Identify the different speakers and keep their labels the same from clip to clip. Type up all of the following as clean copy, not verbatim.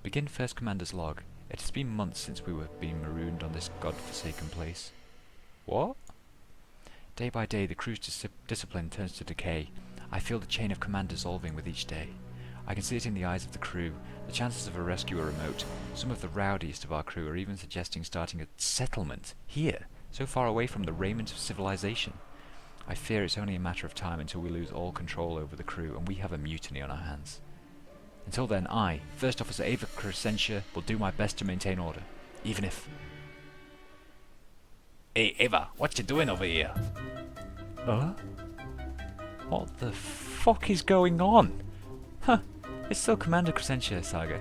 Speaker 1: Begin first commander's log. It has been months since we were being marooned on this god-forsaken place. What? Day by day, the crew's discipline turns to decay. I feel the chain of command dissolving with each day. I can see it in the eyes of the crew. The chances of a rescue are remote. Some of the rowdiest of our crew are even suggesting starting a settlement here, so far away from the raiment of civilization. I fear it's only a matter of time until we lose all control over the crew and we have a mutiny on our hands. Until then, I, First Officer Ava Crescentia, will do my best to maintain order, even if... Hey Ava, what you doing over here? What the fuck is going on? Huh, it's still Commander Crescentia, Saga.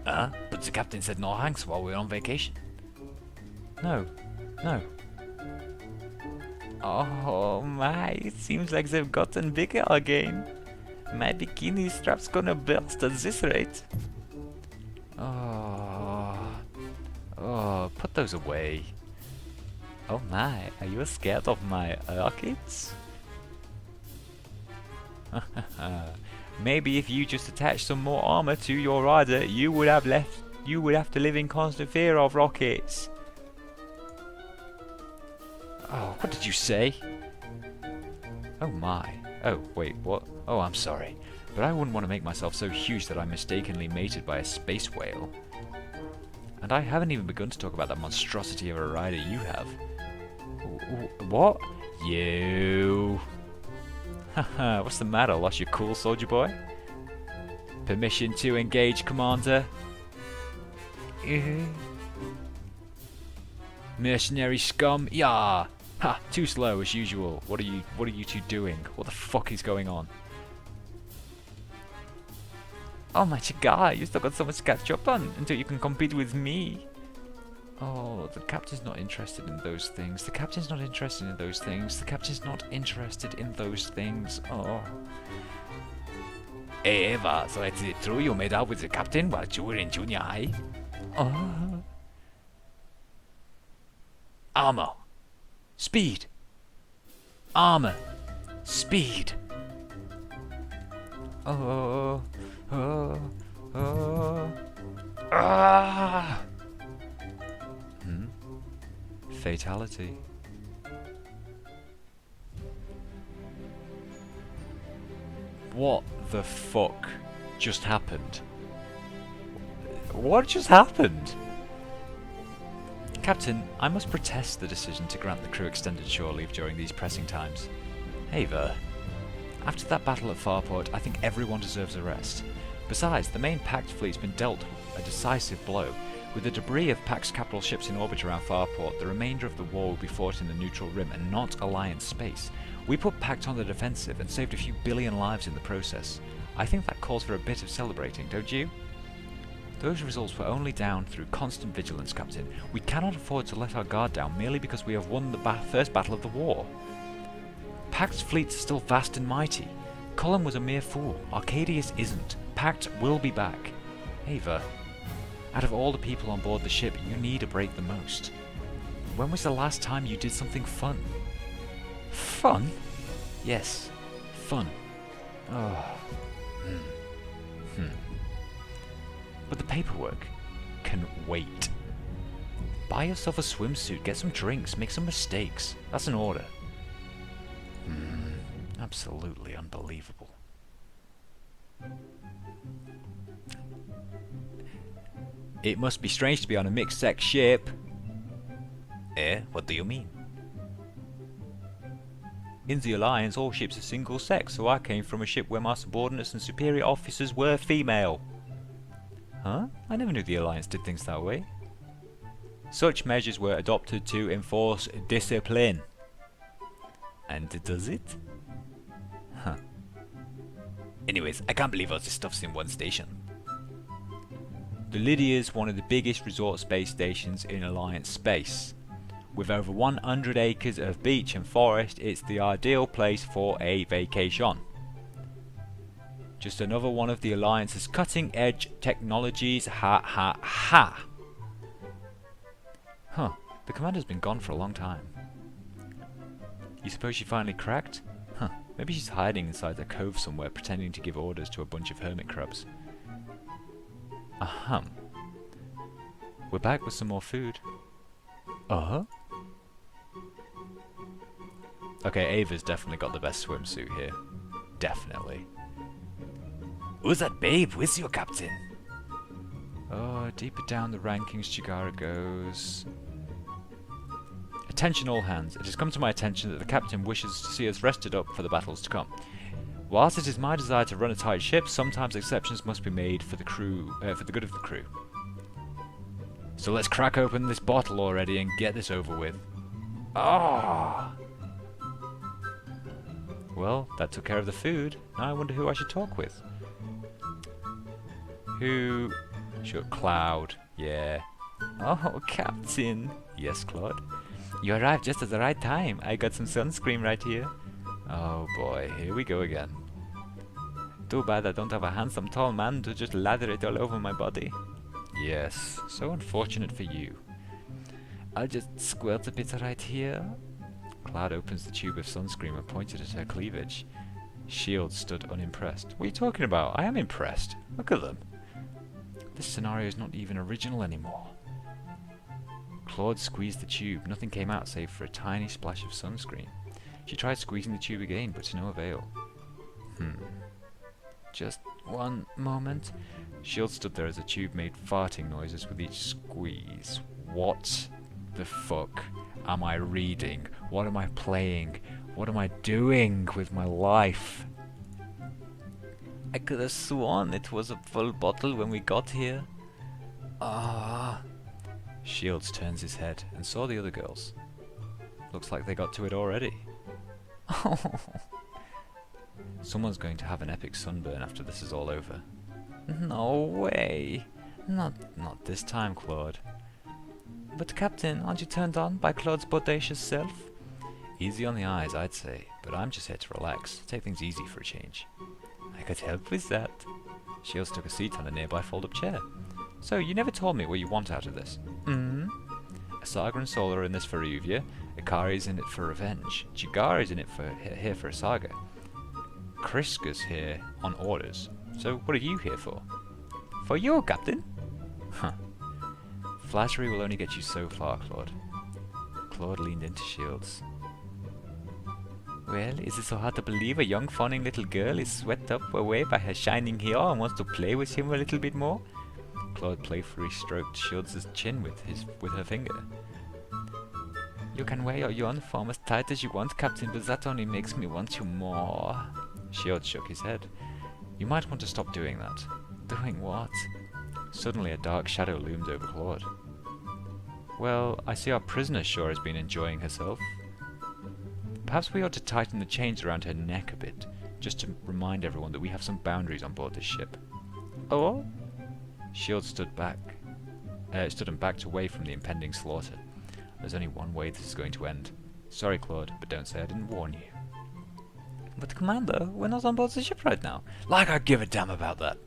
Speaker 1: But the captain said no thanks while we were on vacation. No. Oh my, it seems like they've gotten bigger again. My bikini strap's gonna burst at this rate. Oh, put those away. Oh my, are you scared of my rockets? Maybe if you just attached some more armor to your rider, you would have to live in constant fear of rockets. Oh, what did you say? Oh my. Oh, wait, what? Oh, I'm sorry. But I wouldn't want to make myself so huge that I'm mistakenly mated by a space whale. And I haven't even begun to talk about that monstrosity of a rider you have. What? You... Haha, what's the matter? Lost your cool, soldier boy? Permission to engage, Commander. Mercenary scum, yeah! Ha! Too slow as usual. What are you two doing? What the fuck is going on? Oh my god, you still got so much to catch up on until you can compete with me. Oh, the captain's not interested in those things. The captain's not interested in those things. The captain's not interested in those things. Oh. Hey Eva, so it's true you made out with the captain while you were in junior high? Oh. Armor. Speed. Armor. Speed. Oh. Ah. Fatality. What the fuck just happened? What just happened? Captain, I must protest the decision to grant the crew extended shore leave during these pressing times. Ava, after that battle at Farport, I think everyone deserves a rest. Besides, the main Pact fleet's been dealt a decisive blow. With the debris of Pact's capital ships in orbit around Farport, the remainder of the war will be fought in the neutral rim and not Alliance space. We put Pact on the defensive and saved a few billion lives in the process. I think that calls for a bit of celebrating, don't you? Those results were only down through constant vigilance, Captain. We cannot afford to let our guard down merely because we have won the first battle of the war. Pact's fleets are still vast and mighty. Colin was a mere fool. Arcadius isn't. Pact will be back. Ava, out of all the people on board the ship, you need a break the most. When was the last time you did something fun? Fun? Yes, fun. Oh. But the paperwork can wait. Buy yourself a swimsuit, get some drinks, make some mistakes. That's an order. Absolutely unbelievable. It must be strange to be on a mixed-sex ship. What do you mean? In the Alliance, all ships are single-sex, so I came from a ship where my subordinates and superior officers were female. Huh? I never knew the Alliance did things that way. Such measures were adopted to enforce discipline. And does it? Huh. Anyways, I can't believe all this stuff's in one station. The Lydia's one of the biggest resort space stations in Alliance space. With over 100 acres of beach and forest, it's the ideal place for a vacation. Just another one of the Alliance's cutting-edge technologies, ha ha ha. Huh, the commander's been gone for a long time. You suppose she finally cracked? Huh, maybe she's hiding inside a cove somewhere pretending to give orders to a bunch of hermit crabs. Ahem. We're back with some more food. Uh-huh. Okay, Ava's definitely got the best swimsuit here. Definitely. Who's that babe? Where's your captain? Oh, deeper down the rankings Chigara goes. Attention all hands. It has come to my attention that the captain wishes to see us rested up for the battles to come. Whilst it is my desire to run a tight ship, sometimes exceptions must be made for the crew, for the good of the crew. So let's crack open this bottle already and get this over with. Ah! Well, that took care of the food. Now I wonder who I should talk with. Who? Sure, Cloud. Yeah. Oh, Captain. Yes, Claude. You arrived just at the right time. I got some sunscreen right here. Oh boy, here we go again. Too bad I don't have a handsome tall man to just lather it all over my body. Yes, so unfortunate for you. I'll just squirt a bit right here. Cloud opens the tube of sunscreen and pointed at her cleavage. Shield stood unimpressed. What are you talking about? I am impressed. Look at them. This scenario is not even original anymore. Claude squeezed the tube. Nothing came out save for a tiny splash of sunscreen. She tried squeezing the tube again, but to no avail. Just one moment. Shield stood there as the tube made farting noises with each squeeze. What the fuck am I reading? What am I playing? What am I doing with my life? I could have sworn it was a full bottle when we got here. Ah. Shields turns his head and saw the other girls. Looks like they got to it already. Someone's going to have an epic sunburn after this is all over. No way. Not this time, Claude. But Captain, aren't you turned on by Claude's bodacious self? Easy on the eyes, I'd say, but I'm just here to relax, take things easy for a change. I could help with that. Shields took a seat on a nearby fold-up chair. So, you never told me what you want out of this. Asaga and Sol are in this for Uvia, Ikari's in it for revenge, Chigara's in it for here for Asaga. Kriska's here on orders. So, what are you here for? For you, Captain? Huh. Flattery will only get you so far, Claude. Claude leaned into Shields. Well, is it so hard to believe a young, fawning little girl is swept up away by her shining hair and wants to play with him a little bit more? Claude playfully stroked Shields' chin with her finger. You can wear your uniform as tight as you want, Captain, but that only makes me want you more. Shields shook his head. You might want to stop doing that. Doing what? Suddenly a dark shadow loomed over Claude. Well, I see our prisoner sure has been enjoying herself. Perhaps we ought to tighten the chains around her neck a bit, just to remind everyone that we have some boundaries on board this ship. Oh? Shield stood and backed away from the impending slaughter. There's only one way this is going to end. Sorry, Claude, but don't say I didn't warn you. But Commander, we're not on board the ship right now. Like I give a damn about that.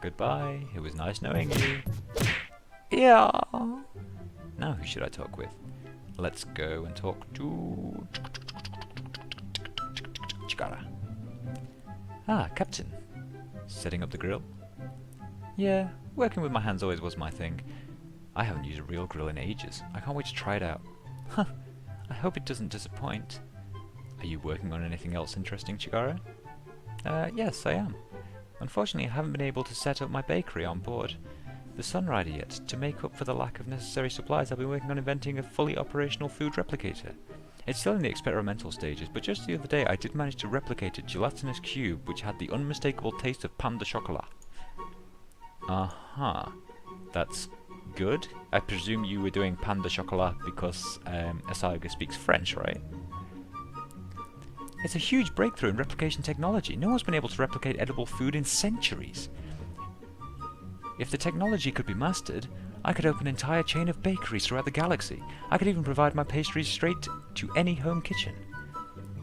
Speaker 1: Goodbye. It was nice knowing you. Yeah. Now who should I talk with? Let's go and talk to Chigara. Ah, Captain. Setting up the grill? Yeah, working with my hands always was my thing. I haven't used a real grill in ages. I can't wait to try it out. Huh. I hope it doesn't disappoint. Are you working on anything else interesting, Chigara? Yes, I am. Unfortunately, I haven't been able to set up my bakery on board the Sunrider yet. To make up for the lack of necessary supplies, I've been working on inventing a fully operational food replicator. It's still in the experimental stages, but just the other day I did manage to replicate a gelatinous cube which had the unmistakable taste of pain de chocolat. Uh-huh. That's good. I presume you were doing pain de chocolat because Asaga speaks French, right? It's a huge breakthrough in replication technology. No one's been able to replicate edible food in centuries. If the technology could be mastered, I could open an entire chain of bakeries throughout the galaxy. I could even provide my pastries straight to any home kitchen.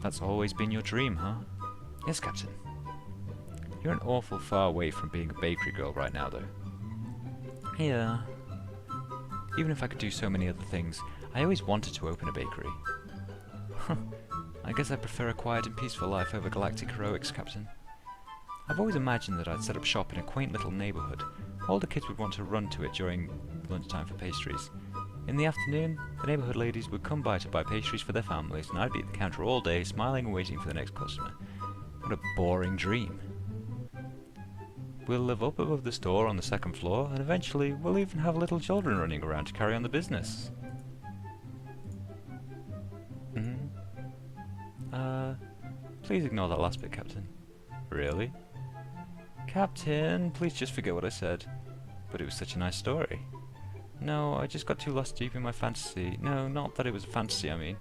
Speaker 1: That's always been your dream, huh? Yes, Captain. You're an awful far away from being a bakery girl right now, though. Yeah. Even if I could do so many other things, I always wanted to open a bakery. I guess I prefer a quiet and peaceful life over galactic heroics, Captain. I've always imagined that I'd set up shop in a quaint little neighbourhood. All the kids would want to run to it during lunchtime for pastries. In the afternoon, the neighbourhood ladies would come by to buy pastries for their families, and I'd be at the counter all day, smiling and waiting for the next customer. What a boring dream. We'll live up above the store on the second floor, and eventually we'll even have little children running around to carry on the business. Please ignore that last bit, Captain. Really? Captain, please just forget what I said. But it was such a nice story. No, I just got too lost deep in my fantasy. No, not that it was a fantasy, I mean.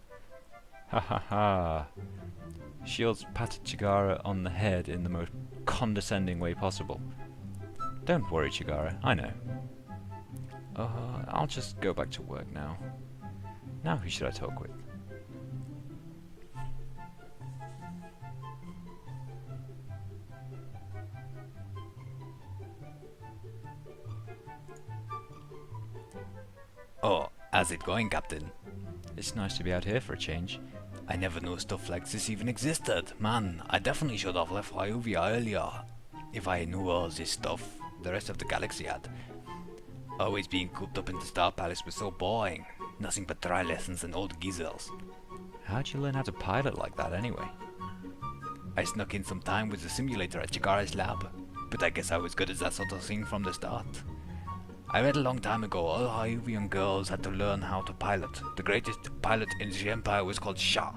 Speaker 1: Ha ha ha. Shields patted Chigara on the head in the most condescending way possible. Don't worry, Chigara, I know. I'll just go back to work now. Now who should I talk with?
Speaker 2: Oh, how's it going, Captain?
Speaker 1: It's nice to be out here for a change.
Speaker 2: I never knew stuff like this even existed. Man, I definitely should have left Hyuvia earlier. If I knew all this stuff the rest of the galaxy had. Always being cooped up in the Star Palace was so boring. Nothing but dry lessons and old geezers.
Speaker 1: How'd you learn how to pilot like that anyway?
Speaker 2: I snuck in some time with the simulator at Chigara's lab, but I guess I was good at that sort of thing from the start. I read a long time ago all Hyuvian girls had to learn how to pilot. The greatest pilot in the Empire was called Shah.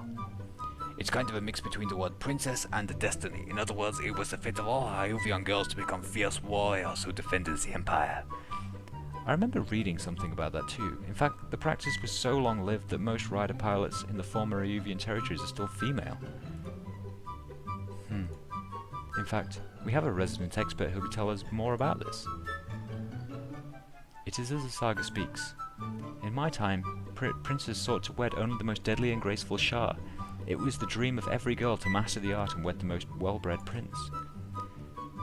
Speaker 2: It's kind of a mix between the word princess and destiny. In other words, it was the fate of all Hyuvian girls to become fierce warriors who defended the Empire.
Speaker 1: I remember reading something about that too. In fact, the practice was so long-lived that most rider pilots in the former Hyuvian territories are still female. In fact, we have a resident expert who could tell us more about this. It is as the saga speaks. In my time, princes sought to wed only the most deadly and graceful Shah. It was the dream of every girl to master the art and wed the most well-bred prince.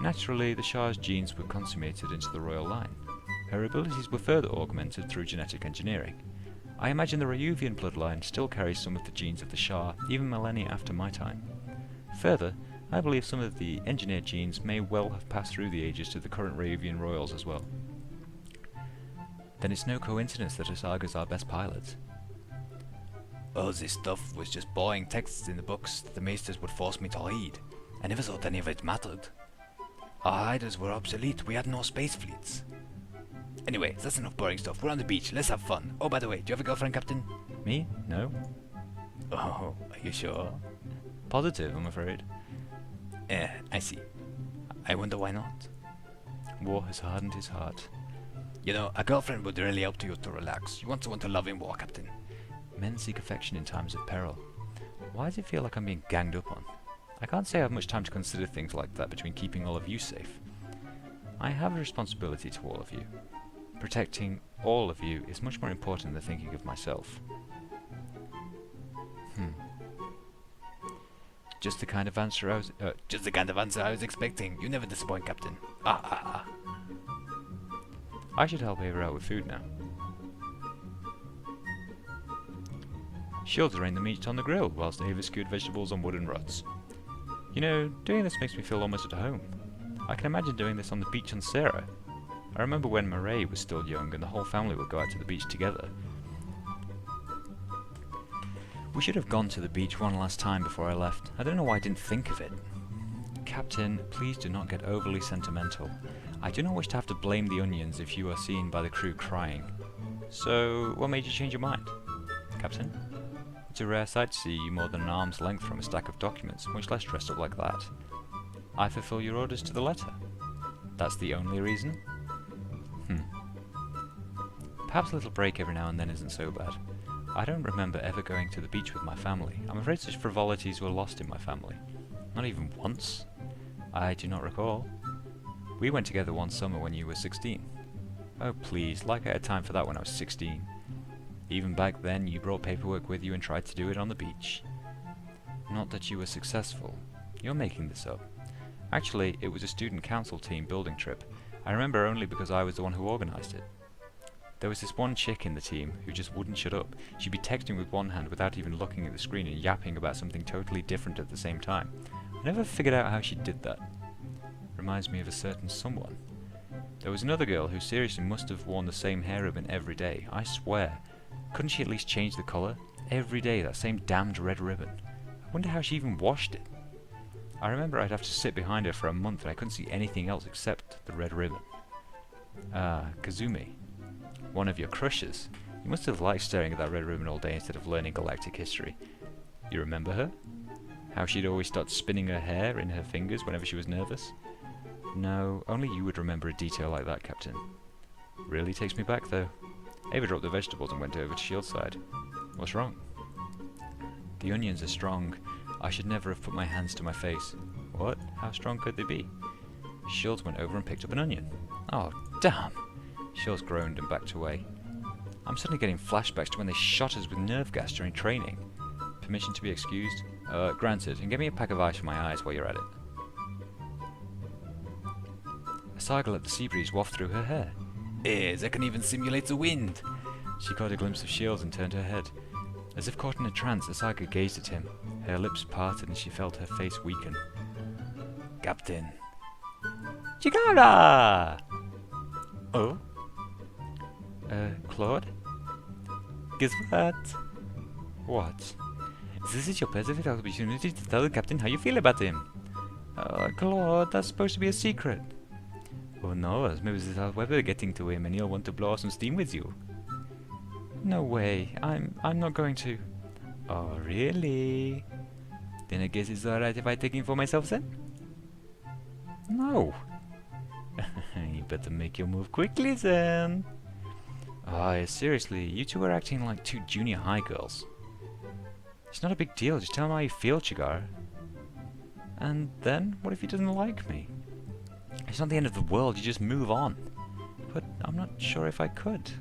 Speaker 1: Naturally, the Shah's genes were consummated into the royal line. Her abilities were further augmented through genetic engineering. I imagine the Ryuvian bloodline still carries some of the genes of the Shah, even millennia after my time. Further, I believe some of the engineered genes may well have passed through the ages to the current Ryuvian royals as well. Then it's no coincidence that Asaga's our best pilot.
Speaker 2: All this stuff was just boring texts in the books that the maesters would force me to read. I never thought any of it mattered. Our riders were obsolete, we had no space fleets. Anyway, that's enough boring stuff. We're on the beach, let's have fun. Oh, by the way, do you have a girlfriend, Captain?
Speaker 1: Me? No.
Speaker 2: Oh, are you sure?
Speaker 1: Positive, I'm afraid.
Speaker 2: I see. I wonder why not.
Speaker 1: War has hardened his heart.
Speaker 2: You know, a girlfriend would really help you to relax. You want someone to love in war, Captain.
Speaker 1: Men seek affection in times of peril. Why does it feel like I'm being ganged up on? I can't say I have much time to consider things like that between keeping all of you safe. I have a responsibility to all of you. Protecting all of you is much more important than thinking of myself. Just the kind of answer I was expecting. You never disappoint, Captain. I should help Ava out with food now. Shields arranged the meat on the grill, whilst Ava skewed vegetables on wooden rods. You know, doing this makes me feel almost at home. I can imagine doing this on the beach on Sarah. I remember when Marae was still young and the whole family would go out to the beach together. We should have gone to the beach one last time before I left. I don't know why I didn't think of it. Captain, please do not get overly sentimental. I do not wish to have to blame the onions if you are seen by the crew crying. So, what made you change your mind? Captain? It's a rare sight to see you more than an arm's length from a stack of documents, much less dressed up like that. I fulfill your orders to the letter. That's the only reason? Perhaps a little break every now and then isn't so bad. I don't remember ever going to the beach with my family. I'm afraid such frivolities were lost in my family. Not even once. I do not recall. We went together one summer when you were 16. Oh please, like I had time for that when I was 16. Even back then you brought paperwork with you and tried to do it on the beach. Not that you were successful. You're making this up. Actually, it was a student council team building trip. I remember only because I was the one who organised it. There was this one chick in the team who just wouldn't shut up. She'd be texting with one hand without even looking at the screen and yapping about something totally different at the same time. I never figured out how she did that. reminds me of a certain someone. There was another girl who seriously must have worn the same hair ribbon every day, I swear. Couldn't she at least change the colour? Every day, that same damned red ribbon. I wonder how she even washed it. I remember I'd have to sit behind her for a month and I couldn't see anything else except the red ribbon. Kazumi. One of your crushes. You must have liked staring at that red ribbon all day instead of learning galactic history. You remember her? How she'd always start spinning her hair in her fingers whenever she was nervous? No, only you would remember a detail like that, Captain. Really takes me back, though. Ava dropped the vegetables and went over to Shield's side. What's wrong? The onions are strong. I should never have put my hands to my face. What? How strong could they be? Shields went over and picked up an onion. Oh, damn! Shields groaned and backed away. I'm suddenly getting flashbacks to when they shot us with nerve gas during training. Permission to be excused? Granted, and get me a pack of ice for my eyes while you're at it. Asaga let the sea breeze waft through her hair.
Speaker 2: That can even simulate the wind.
Speaker 1: She caught a glimpse of Shields and turned her head. As if caught in a trance, Asaga gazed at him. Her lips parted and she felt her face weaken.
Speaker 2: Captain.
Speaker 1: Chigara! Oh? Claude? Guess what? What? This is your perfect opportunity to tell the captain how you feel about him. Claude, that's supposed to be a secret. Who knows? Maybe this is weather getting to him and he'll want to blow off some steam with you. No way. I'm not going to. Oh, really? Then I guess it's alright if I take him for myself then? No. You better make your move quickly then. Oh, seriously, you two are acting like two junior high girls. It's not a big deal, just tell him how you feel, Chigara. And then, what if he doesn't like me? It's not the end of the world, you just move on. But I'm not sure if I could.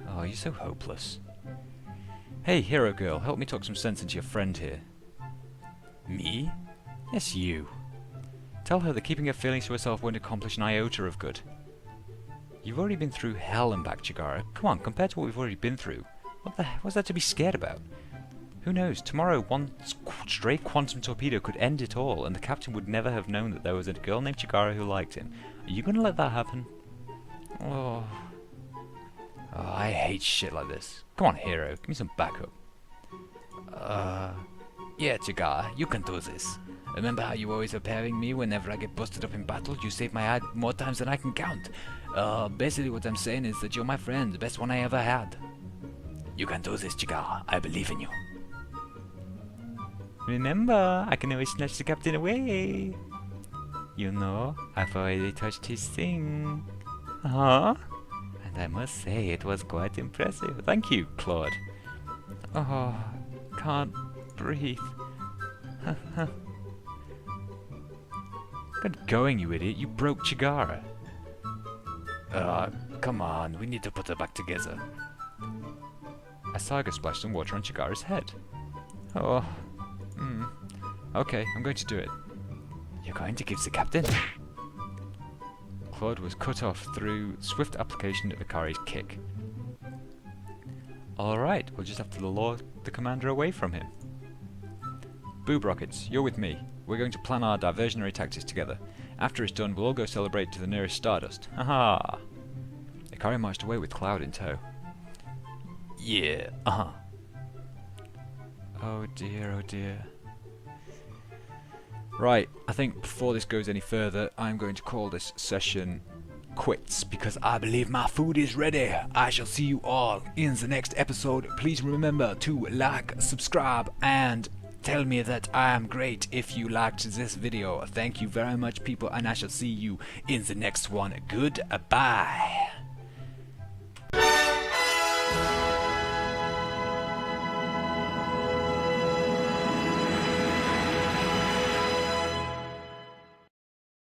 Speaker 1: Oh, you're so hopeless. Hey, hero girl, help me talk some sense into your friend here.
Speaker 2: Me?
Speaker 1: Yes, you. Tell her that keeping her feelings to herself won't accomplish an iota of good. You've already been through hell and back, Chigara. Come on, compared to what we've already been through, what's there to be scared about? Who knows, tomorrow one stray quantum torpedo could end it all, and the captain would never have known that there was a girl named Chigara who liked him. Are you gonna let that happen? Oh, I hate shit like this. Come on, hero, give me some backup.
Speaker 2: Yeah, Chigara, you can do this. Remember how you always preparing me whenever I get busted up in battle? You save my ad more times than I can count. Basically what I'm saying is that you're my friend, the best one I ever had. You can do this, Chigara. I believe in you.
Speaker 1: Remember, I can always snatch the captain away. You know, I've already touched his thing. Huh? And I must say, it was quite impressive. Thank you, Claude. Oh, can't breathe. Get going, you idiot. You broke Chigara.
Speaker 2: Come on. We need to put her back together.
Speaker 1: Asaga splashed some water on Chigara's head. Oh. Okay, I'm going to do it.
Speaker 2: You're going to give the captain?
Speaker 1: Claude was cut off through swift application of Ikari's kick. Alright, we'll just have to lure the commander away from him. Boob Rockets, you're with me. We're going to plan our diversionary tactics together. After it's done, we'll all go celebrate to the nearest Stardust. Haha! Ikari marched away with Cloud in tow.
Speaker 2: Yeah,
Speaker 1: Oh dear, oh dear. Right, I think before this goes any further, I'm going to call this session quits because I believe my food is ready. I shall see you all in the next episode. Please remember to like, subscribe, and tell me that I am great if you liked this video. Thank you very much, people, and I shall see you in the next one. Goodbye.